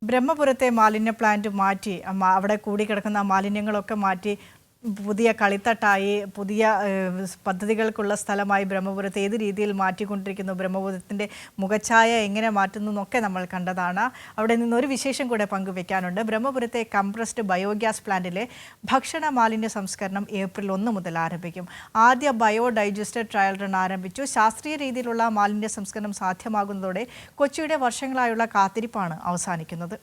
ബ്രഹ്മപുരത്തെ മാലിന്യ പ്ലാന്റ് മാറ്റി അവിടെ കൂടിക്കിടക്കുന്ന മാലിന്യങ്ങളൊക്കെ മാറ്റി പുതിയ കളിത്തട്ടായി പുതിയ പദ്ധതികൾക്കുള്ള സ്ഥലമായി ബ്രഹ്മപുരത്തെ ഏത് രീതിയിൽ മാറ്റിക്കൊണ്ടിരിക്കുന്നു, ബ്രഹ്മപുരത്തിൻ്റെ മുഖഛായ എങ്ങനെ മാറ്റുന്നു എന്നൊക്കെ നമ്മൾ കണ്ടതാണ്. അവിടെ നിന്നൊരു വിശേഷം കൂടെ പങ്കുവെക്കാനുണ്ട്. ബ്രഹ്മപുരത്തെ കംപ്രസ്ഡ് ബയോഗ്യാസ് പ്ലാന്റിലെ ഭക്ഷണ മാലിന്യ സംസ്കരണം ഏപ്രിൽ 1 മുതൽ ആരംഭിക്കും. ആദ്യ ബയോ ഡൈജസ്റ്റർ ട്രയൽ റൺ ആരംഭിച്ചു. ശാസ്ത്രീയ രീതിയിലുള്ള മാലിന്യ സംസ്കരണം സാധ്യമാകുന്നതോടെ കൊച്ചിയുടെ വർഷങ്ങളായുള്ള കാത്തിരിപ്പാണ് അവസാനിക്കുന്നത്.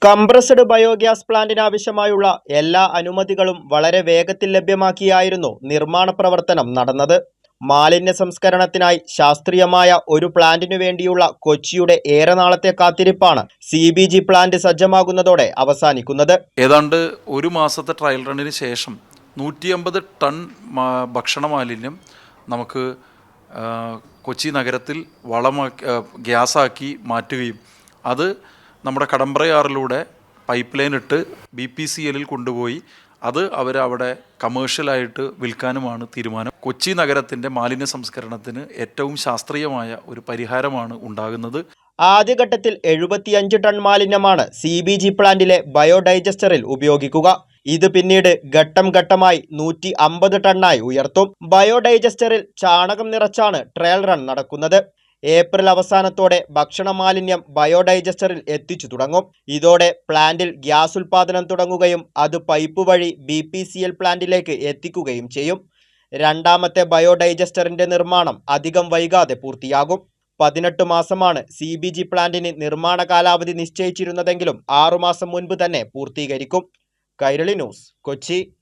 കംപ്രസ്ഡ് ബയോഗ്യാസ് പ്ലാന്റിന് ആവശ്യമായുള്ള എല്ലാ അനുമതികളും വളരെ വേഗത്തിൽ ലഭ്യമാക്കിയായിരുന്നു നിർമ്മാണ പ്രവർത്തനം നടന്നത്. മാലിന്യ സംസ്കരണത്തിനായി ശാസ്ത്രീയമായ ഒരു പ്ലാന്റിനു വേണ്ടിയുള്ള കൊച്ചിയുടെ ഏറെ നാളത്തെ കാത്തിരിപ്പാണ് CBG പ്ലാന്റ് സജ്ജമാകുന്നതോടെ അവസാനിക്കുന്നത്. ഏതാണ്ട് ഒരു മാസത്തെ ട്രയൽ റണ്ണിന് ശേഷം 150 ടൺ ഭക്ഷണ മാലിന്യം നമുക്ക് കൊച്ചി നഗരത്തിൽ ഗ്യാസാക്കി മാറ്റുകയും അത് നമ്മുടെ കടമ്പ്രയാറിലൂടെ പൈപ്പ് ലൈൻ ഇട്ട് BPCL കൊണ്ടുപോയി അത് അവരവിടെ കമേഴ്ഷ്യലായിട്ട് വിൽക്കാനുമാണ് തീരുമാനം. കൊച്ചി നഗരത്തിൻ്റെ മാലിന്യ സംസ്കരണത്തിന് ഏറ്റവും ശാസ്ത്രീയമായ ഒരു പരിഹാരമാണ് ഉണ്ടാകുന്നത്. ആദ്യഘട്ടത്തിൽ 75 ടൺ മാലിന്യമാണ് CBG പ്ലാന്റിലെ ബയോഡൈജസ്റ്ററിൽ ഉപയോഗിക്കുക. ഇത് പിന്നീട് ഘട്ടം ഘട്ടമായി 150 ടണ്ണായി ഉയർത്തും. ബയോഡൈജസ്റ്ററിൽ ചാണകം നിറച്ചാണ് ട്രയൽ റൺ നടക്കുന്നത്. ഏപ്രിൽ അവസാനത്തോടെ ഭക്ഷണ മാലിന്യം ബയോഡൈജസ്റ്ററിൽ എത്തിച്ചു തുടങ്ങും. ഇതോടെ പ്ലാന്റിൽ ഗ്യാസ് ഉൽപാദനം തുടങ്ങുകയും അത് പൈപ്പ് വഴി BPCL പ്ലാന്റിലേക്ക് എത്തിക്കുകയും ചെയ്യും. രണ്ടാമത്തെ ബയോഡൈജസ്റ്ററിന്റെ നിർമ്മാണം അധികം വൈകാതെ പൂർത്തിയാകും. 18 മാസമാണ് CBG പ്ലാന്റിന് നിർമ്മാണ കാലാവധി നിശ്ചയിച്ചിരുന്നതെങ്കിലും 6 മാസം മുൻപ് തന്നെ പൂർത്തീകരിക്കും. കൈരളി ന്യൂസ്, കൊച്ചി.